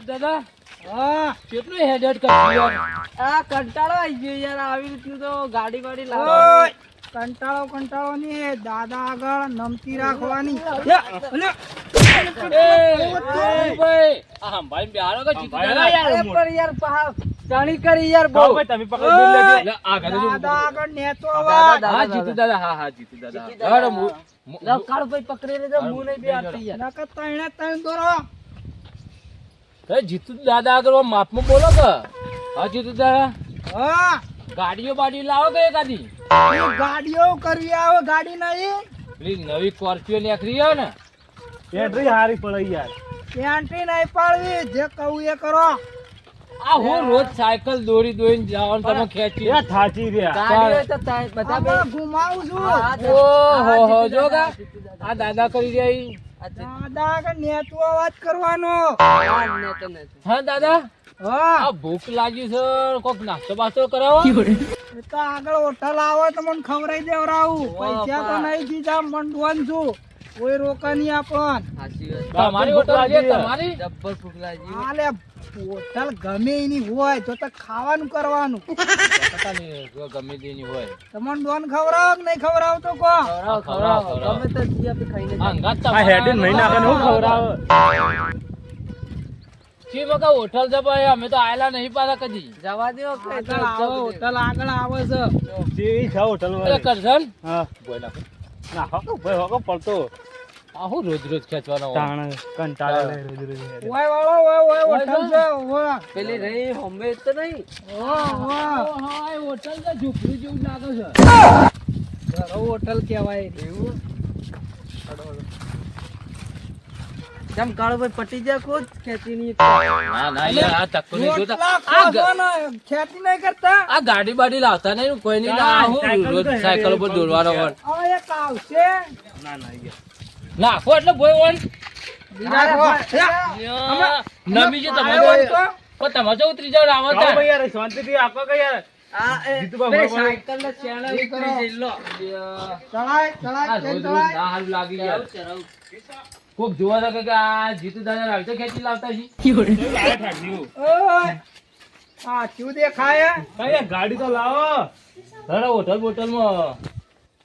દાદા હા કેટલું હેડેડ કર્યું યાર આ કંટાળો આવી ગયો યાર આવી રીતનું તો ગાડી વાડી લાવો ઓય, કંટાળો ની દાદા આગળ નમતી રાખવાની ભાઈ આ હંભાઈ બિહારો કે જીતુ દાદા યાર અરે પણ યાર પહા જાણી કરી યાર બહુ તમે પકડી લેજો લે આ ગાડી જો દાદા આગળ નેતો અવાજ હા જીતુ દાદા હા જીતુ દાદા હેડો કાળ ભાઈ પકડી લેજો હું નહીં બે આતી યાર નકર તણે તણ દોરો એ જીતુ દાદા આગળ માપમાં બોલો કે હા જીતુ દાદા હા ગાડીઓ બાડી લાવો કે એકાદી એ ગાડીઓ કરવી આવે ગાડી નહીં પેલી નવી સ્કોર્પિયો નીકળી છે ને બેટરી હારી પડે યાર પેન્ટ્રી નહીં પાડવી જે કહું એ કરો આ હું રોજ સાયકલ દોડીને જવાનું તમે ખેંચી એ થાચી રહ્યા ગાડી હોય તો બધા બે આમાં ઘુમાવું છું ઓહો હો જો ગા આ દાદા કરી રહ્યા ઈ. દાદા આગળ નેતો અવાજ કરવાનો હા દાદા હા આ ભૂખ લાગી છે કોક નાસ્તો બાસ્તો કરાવો એ તો આગળ હોટલ આવે તો મને ખવડાવી દેવરાવું પૈસા તો નહીં દીધા મંડવાન છું કોઈ રોકા નહીં આપણ તમારી હોટલ છે તમારી જબ્બર ભૂખ લાગી આલે હોટલ ગમે એની હોય તો ખાવાનું કરવાનું પતા નહીં જો ગમે તેની હોય તમને ડોન ખવડાવ કે નહીં ખવડાવ તો કો ખવડાવો ગમે તો જી આપણે ખાઈને આ અંગાત આ હેડી નહીં નાખે હું ખવડાવે જી બકા હોટલ જપાય અમે તો આયલા નહીં પાછા કદી જવા દો કે આગળ આવે હોટલ આગળ આવે છે જેવી છે હોટલ અરે કરશન હા બોય નાખો ના હકો ભાઈ હકો પડતો આ હું રોજ રોજ ખેંચવાનો હોય. તાણ કંટાળે લે રોજ રોજ ઓય વાળો ઓય હોટલ છે ઓય પેલી રહી હોમે તો નહીં ઓય હા એ હોટલ છે ઝૂંપડી જેવું લાગે છે હોટલ કહેવાય એવું કેમ કાળો ભાઈ પટી જાય ખુદ ખેતી ની ના ના યાર આ ચક્કુ નહીં જોતા રોટલા ખાશો ને, ખેતી નહીં કરતા આ ગાડી બાડી લાવતા નહીં કોઈ નહીં ના હું રોજ સાયકલ ઉપર દોડવાનો હોય હવે એક આવશે ના ના યાર નાખો એટલે બોય વન નાખો. નમી છે તમે આવ્યો તો? પણ તમે જો ઉતરી જાવ આવો આવતા ભાઈ યાર શાંતિથી આપો કે યાર આ જીતુભા પેલી ભાઈ. સાયકલ ને ચેણા ઉતરી જઈ લો ચડાય આ ચડાય રોજ કેમ રોજ ચડાય ના હારું લાગી યાર ચરાવ કોક જોવા લાગે કે આ જીતુ દાદા રાવતે ખેંચી લાવતા છે લાગે ઠાકીઓ. ઓય આ શું દેખાય કઈ યાર ગાડી તો લાવો હડો હોટલ બોટલમાં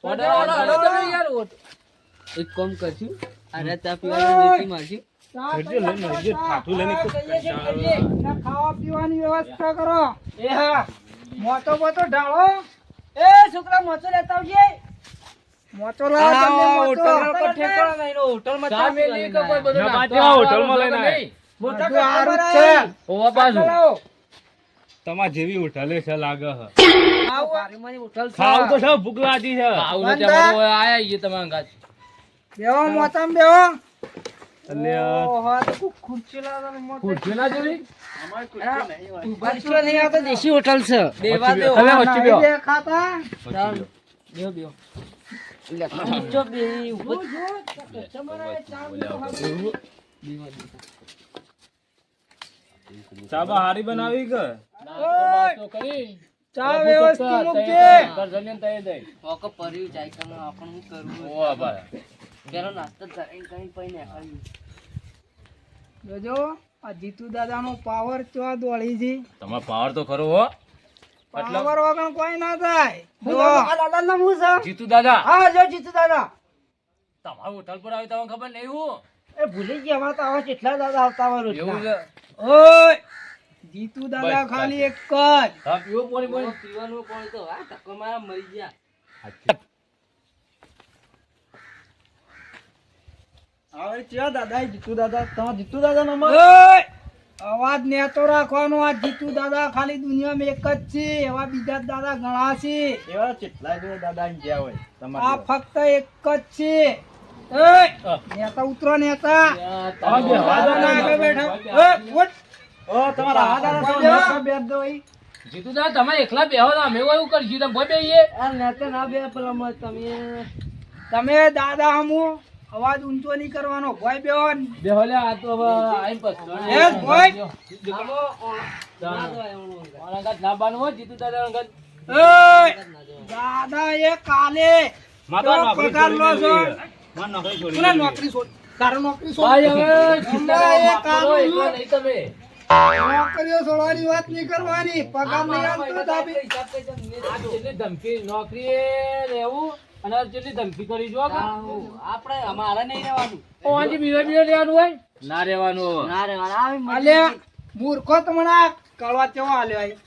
ઓર્ડર હડો તમે યાર એક કામ કરશું અરે ચા પીવાની વેચી મારશું હેડજો લઈને હેડજો ઠાઠું લઈને એક કંટાળો. અને ખાવા પીવાની વ્યવસ્થા કરો એ હા મોટો મોટો ઢાળો એ છોકરા મોચો લેતા આવજે મોટો લાવો તમને મોટો. હોટલ પર ઠેકાણો નહીં હોટલ માં ચા મેલી કે કોઈ બધું ના, નાસ્તો બાજુ આવવાનો હોટલમાં લઈને નહીં. મોટા બધું હારું જ કપડાં છે. હોવા પાછું લાવો. તમાર જેવી હોટલે છે લાગે હ આવો. બારીમાંની હોટલ છે ખાવ તો સૌ ભૂખ લાગી છે આવું નથી અમારું હોય, આયા ઈએ તમારા ગાત બેહો મોટામાં બેહો અલ્યા ઓહો તો કોઈ ખુરશી લાવવાનો મોટો ખુરશી ના જોઈ ખુરશીઓ નહીં આવતો દેશી હોટલ છે દેવા દો હવે વચ્ચે બેહો. નહીં દેખાતા બેહો બેહો લે ખુરશીઓ બે ઉપર ચાબા હારી બનાવી કે નાસ્તો કરી ચા વ્યવસ્થિત મૂકજે ઘર જમીને તઈ દઈ ઓકો પર્યું જાય કે ના આપણ હું કરું ઓવા ભાઈ પેલો નાસ્તો કરીને કઈ પઈ ને ખાઈ જોજો આ જીતુ દાદાનો પાવર ચો દોડી છે તમારો પાવર તો ખરો હો એટલે પાવર વગર કોઈ ના થાય જો આ દાદા નામ શું છે જીતુ દાદા હા જો જીતુ દાદા તમારું હોટલ પર આવી તમને ખબર નહીં હું એ ભૂલી ગયા અમારે તો આવા કેટલા દાદા આવતા હોય એવું રોજના. છે ઓય જીતુ દાદા બસ, ખાલી બસ. એક જ હા પીવો પાણી પાણી પીવાનું પાણી તો હા ટક્કો મારા મરી ગયા આવે છે દાદા જીતુ દાદા તમાર જીતુ દાદા નંબર ઓય અવાજ નેતો રાખવાનો આ જીતુ દાદા ખાલી દુનિયામાં એક જ છે એવા બીજા દાદા ઘણા છે એવા કેટલા જો દાદા ગયા હોય આ તમારે ફક્ત એક જ છે ઓય નેતા ઉતરો નેતા હા, બે હવા દાદા આગળ બેઠા ઓય ઉઠ ઓ તમારા આ દાદા તો નોખા બેઠ દો ઈ. જીતુ દાદા તમે એકલા બેહો તો અમે એવું કરશું તમે ભોય બેહીએ આ નેતે ના બે પેલા તમે તમે દાદા હમુ અવાજ ઊંચો નહીં કરવાનો ભોય બેહો ને. બેહો લે આ તો હવે આઈ પછ એ ભોય મારા ગાત ના બાનું હો જીતુ દાદા ગાત ઓય દાદા એ કાલે માતા તો નોકરી પગાર લો છો. છોડી દીધી. માર નોકરી છોડી કોને દીધી. નોકરી છોડ તારો નોકરી ભાઈ છોડ હવે જીતુ દાદા એ માફ કરો, કાલું. એકલા નહીં તમે નોકરીઓ છોડવાની વાત નહીં કરવાની. પગાર નહીં આપતો તો આપી. આ જેટલી ધમકી નોકરી રહેવું અને જેટલી ધમકી કરી જો કે આપણે અમારે નહીં રહેવાનું. ઓ આજે બીજો લેવાનું હોય ના રહેવાનું. ના રહેવાનું. આવી મરજી. અલ્યા મૂર્ખો તમને આ કળવા કેવા આલ્યો આય?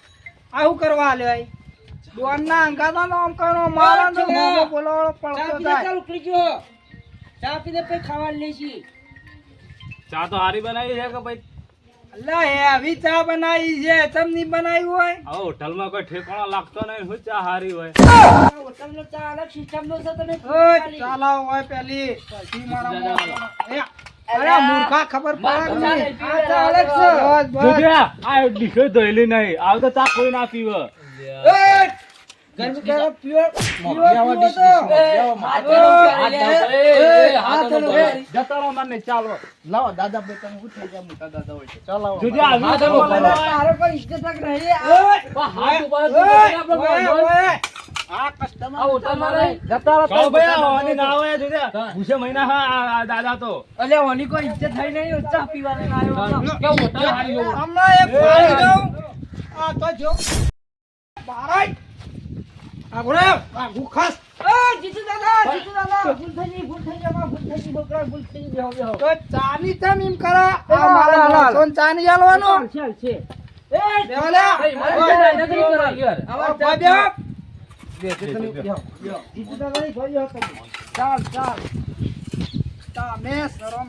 આ શું કરવા આલ્યો આય? ડોનના અંગાતા નો આમ કરો મારા તો મોઢો બોલાવાળો ચા પડતો પીને થાય. ચાલ ઉકળી ગયો. ચા પીને પછી ખાવાનું લઈશી. ચા તો હારી બનાવી છે કે ભાઈ અલ્યા હેવી ચા બનાવી છે, ચમની બનાવી હોય. હવે હોટલમાં કોઈ ઠેકાણો લાગતો નહીં હું ચા હારી હોય. આ હોટલનો ચા અલગ સિસ્ટમનો છે. તમે ઓય ચાલાવ હોય પેલી પછી મારા મોઢામાં. અરે મૂર્ખા ખબર પડે કે નહીં? આ ચા અલગ છે. બસ, બસ. જોજ્યા આ ડીશો ધોઈલી નહીં આવ તો ચા કોઈ ના પીવે. ગરમી ક્યારે પીવો જતા રહો મને ચાલો. લાવો દાદા ભાઈ તમે શું થઈ ગયા મોટા દાદા હોય છે ચાલો જોજ્યા આવી તો બોલે. તારો કોઈ ઇજ્જત જ નહીં. હાથ ઉપર આપણે ઓય, ઓય. આ કસ્ટમર આ હોટલમાં રહી જતા રહો કહો ભાઈ આ હોવાની ના હોય જોજ્યા ભૂસે મહિના હા દાદા તો અલ્યા ઓની કોઈ ઇજ્જત થઈ નહીં. ચા પીવાને ના આવ્યો. કેવું હોટલ હારી જોવું. હમણાં એક પાડી દઉં. આ તો જો બારાય. આ ઘોડે, આ ભૂખાસ. જીતુ દાદા, જીતુ દાદા. ભૂલ થઈ ગઈ, ભૂલ થઈ ગઈ. અમાર ભૂલ થઈ ગઈ. છોકરા ભૂલ થઈ ગઈ. બેહો, બેહો. તો ચાની ચમ એમ કરે? આ હાલ, મારા હાલ. માણસોને ચા નહીં આલવાનો? ચાલશે, ચાલશે. એ, બેહો લે. ભાઈ, મારે નકરી કરો યાર. અમાર ઓય, ચા બેહો. જીતુ દાદાની ઘરે જાઓ તમે. ચાલ, ચાલ. તમે શરમ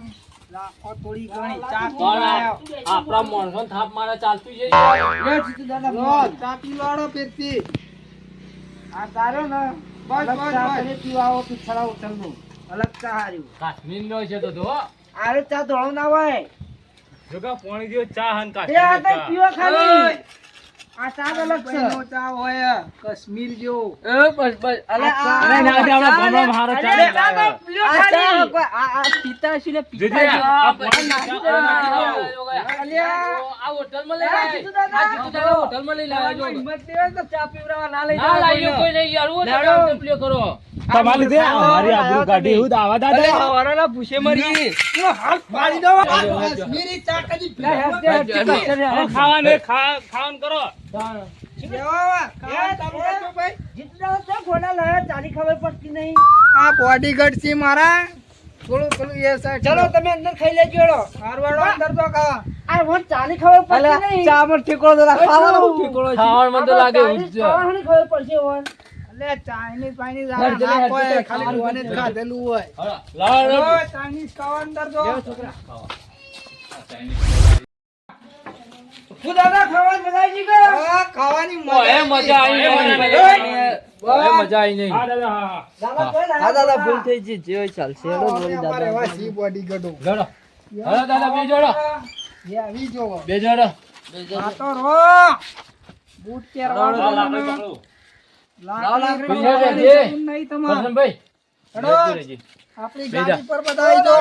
રાખો થોડી ઘણી. ચા પણ પીવાયો. આપણા માણસો થાપ મારે ચાલતું છે લે, જીતુ દાદા, લો, ચા પીવાડો ફેરથી. આ તારો ને બસ, અલગ બસ, ચા બસ. તમે પીવા આવો પિછળા હોટલનું. અલગ ચા હાર્યું. કાશ્મીર નો છે તો જો આરે ચા ધોળો ના હોય. જોકા પાણી જેવો ચા હન એ આ તો પીવો ખાલી. આ ચા જ અલગ છે. ભાઈનો ચા હોય કાશ્મીર જેવો. બસ બસ. અલે અરે ના જે આપણા ગામડામાં હારો ચા અરે ચા લાવે. તો પીવો ખાલી. આ પીતા હશે ને જોજે, પીતા આ હશે. પાણી નાખી ચા દેવાનું. અલ્યા. આ હોટલમાં લઈ લાય. જીતુ દાદા. આ જીતુ દાદા હોટલમાં લઈ લાય જો. હિંમત દેવાય તો ચા પીવડાવવા ના લઈ ના જવાય લાયો કોઈને. કોઈ નહીં યાર હું લેડો. તો પ્લે કરો. તમારી દે અમારી આબરૂ કાઢી હું દાવા દાદા હવારોના ભૂસે મરી. હું હાથ પાડી દઉં. આ કાશ્મીરી ચા કદી પીવડાવવા. ખાવાનું કરો. દેવા, ખાવા ચાલુ કરજો ભાઈ. જીતુ દાદા ચા ઘોડા લાયા. ચાની ખબર પડતી નહીં. આ બોડીગાર્ડ છે મારા. થોડું પેલું એ સાઈડ ચલો તમે અંદર ખાઈ લેજો. મારવાડો અંદર તો ખાવા. આ વોટ ચાની ખબર પડતી નહીં. ચા માં ઠેકોળો તો ખાવાનો ઠેકોળો છે. ખાવાનું તો લાગે ખાવાની ખબર પડશે વોટ. એટલે ચાઇનીઝ પાઇનીઝ આ ના હોય, ખાલી ડોને જ ખાધેલું હોય. લાવ ઓ, ચાઇનીઝ ખાવા અંદર તો. તું દાદા ખાવા બનાવી ગયો. હા, ખાવાની ઓય મજા આવી નહીં. ઓય મજા આવી નહીં. દાદા કોઈ ના. દાદા ભૂલ થઈ ગઈ. જે હોય ચાલશે. અમારે એવા સી બોડીગાર્ડો. જોડો. હલો દાદા બે જોડો. એ આવી જોવો. બે જોડો. આ તો રો. બૂટ પહેરવાનો લાકડી લાકડી પકડો. પહેરવાની બીજા જરૂર નહીં તમારે. કરશનભાઈ. હેડો. આપણી ગાડી પર બધાઈ જો.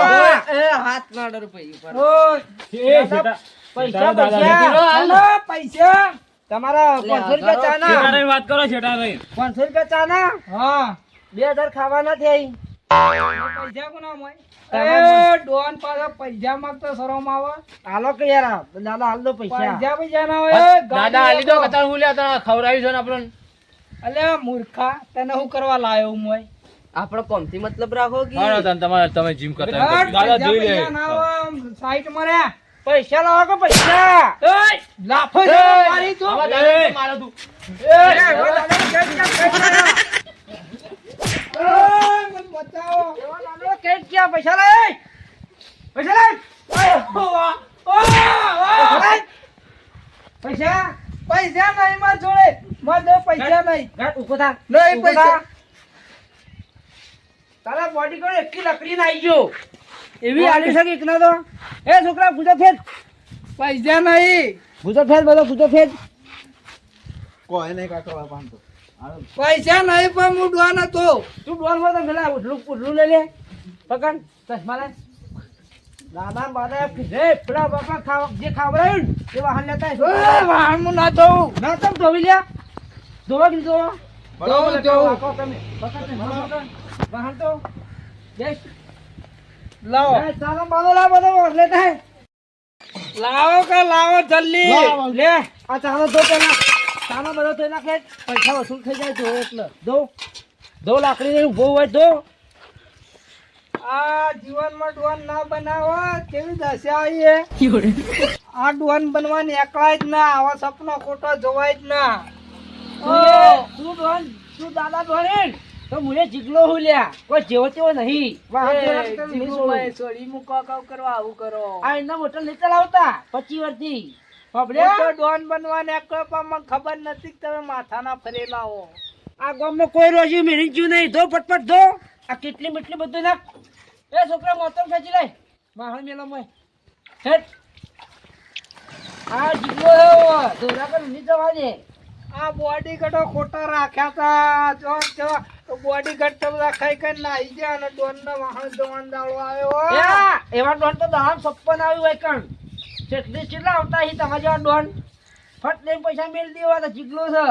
એ હાથ ના ડર પઈ ઉપર. ઓય, એ શેટા. પૈસા દાદા, પૈસા. દાદા. હાલો, પૈસા. તમારા 500 રૂપિયા ચા ના. શેટાની વાત કરો શેટાની. 500 રૂપિયા ચા ના. હા. 2000 ખાવાના થઈ. પૈસા કોના મોય? એ ડોન પાછા પૈસા માંગતો શરમ આવે. હાલો કે યાર દાદા હાલ દો પૈસા. પૈસા ના હોય. દાદા આલી દો કતાર હું લ્યા તને ખવડાવી છે ને આપણને. અલ્યા મૂર્ખા, તને હું કરવા લાયો હું મોય? આપણો કોમથી મતલબ રાખો કે હાલો તને તમારે તમે જીમ કરતા હોય તો. પૈસા દાદા જોઈ લે. પૈસા ના હોય, આમ સાઈડ મર્યા. પૈસા લાવો કે પૈસા. એય, લાફો છે મારી તું. આવા દાદા તો મારો તું. મને બચાવો. પૈસા લાય. પૈસા લાય. પૈસા. પૈસા નહીં માર જોડે. માર જોડે પૈસા નહીં. ગાટ ઉભો થા. નહીં ઉભો પૈસા. થા. તારા બોડી કોણ એકી લકડી ના આવી ગયો. એવી આલી શકે એક ના તો. એ છોકરા ગુજો ફેર. પૈસા નહીં. ગુજો ફેર બધો ગુજો ફેર. કોઈ નહીં કાઢવા પાંચસો પૈસા નહીં પણ હું ડોન હતો. તું ડોલ માં તો પેલા ઉડલું લઈ લે. પકડ ચશ્મા લે. દાદા બાદા કીધે પેલા બાપા જે ખાવડાયું ને એ વાહન લેતા એ, વાહન હું ના ધોઉં. ના તમ ધોવી લ્યા. ધોવા કે ધોવા. ધોઉં, ધોઉં. વાહન તો બેસ. લાવો. ચાલો બાબો લા બધો લેતા હે. લાવો કે લાવો જલ્દી લાવો, લે આ ચાનો દો પેલા ચાનો બધો થઈ નાખે પૈસા વસૂલ થઈ જાય જો એટલે દો લાકડી ને ઉભો હોય દો આ જીવનમાં ડોન ના બનાવો કેવી દશા આવી હે આ ડોન બનવાની એકલા જ ના આવા સપનો ખોટો જોવાય જ ના તું દાદા ડોન તો મુને જીગલો હું લ્યા કોઈ જેવો તેવો નહીં છોડી મૂકો કાવ કરવા આવું કરો આ એના મોટર લઈ ચલાવતા 25 વર્ષથી તો ડોન બનવાને એકલો પણ મને ખબર નથી કે તમે માથાના ફરેલા હો આ ગામમાં કોઈ રોજી મેરી જ્યું નહીં ધો ફટફટ ધો આ કેટલી મીટલી બધું નાખ એ છોકરા મોટર ખેંચી લે માહણ મેલો મોય હેટ આ જીગલો ધોરા પર ની જવા દે આ બોડી ગઢો ખોટા રાખ્યા તા જો બોડી ગઢ તો બધા ખાઈ ખાઈ નાઈ ગયા અને ડોન ના વાહન જવાન દાળો આવ્યો એવા ડોન તો દામ 56 આવ્યું હોય કણ કેટલા આવતા હી તમારા જેવા ડોન ફટ લઈને પૈસા મેલ દેવા તો જીગલો છે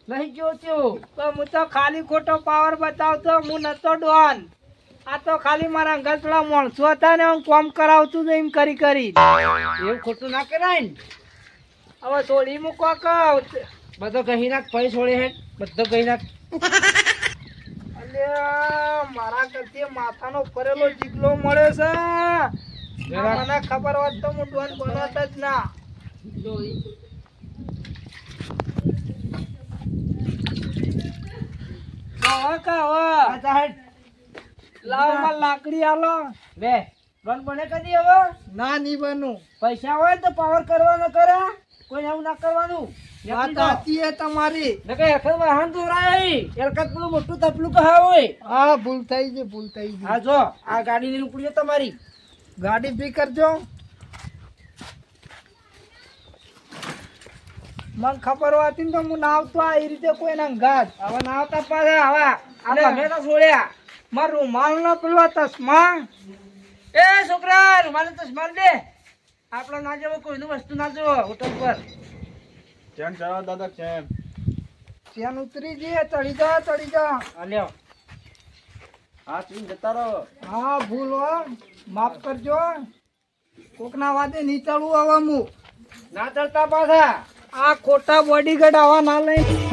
નહીં જો ત્યો તો હું તો ખાલી ખોટો પાવર બતાવતો હું નતો ડોન આ તો ખાલી મારા અંગતડા માણસો હતા ને હું કામ કરાવતું એમ કરી એવું ખોટું ના કરાય ને હવે છોડી મૂકો કહું બધો કહી નાખ પૈ છોડે હે બધો કહી નાખ અલ્યા મારા કરતી માથાનો ફરેલો જીગલો મળે છે મને ખબર હોત તો હું ડોન બનત જ ના લાવો માં લાકડી આલો બે ડોન બને કદી હવે ના નહીં બનું પૈસા હોય તો પાવર કરવાનો કરે કોઈ એવું ના કરવાનું વાત સાચી હે તમારી નકે એખર વાહન દોરાય એલકત પેલું મોટું તપલું કહા હોય હા ભૂલ થઈ ગઈ હા જો આ ગાડી ની ઉપડી છે તમારી ગાડી ભી કરજો મને ખબર હોતી ને તો હું ના આવતો આ એ રીતે કોઈ ના ઘાત હવે ના આવતા પાછા હવે આ અમે તો છોડ્યા મારો રૂમાલ નો પેલો તસ્મા એ છોકરા રૂમાલ ચશ્મા દે આપણો ના જવો કોઈનું વસ્તુ ના જવો હોટલ પર ચેન ચડાવો દાદા ચેન ચેન ઉતરી જઈએ ચડી જા આ લ્યો હા ચીન જતા રહો હા ભૂલ હો માફ કરજો કોકના વાદે નહીં ચડવું હવે હું ના ચડતા પાછા આ ખોટા બોડીગાર્ડ આવા ના લઈ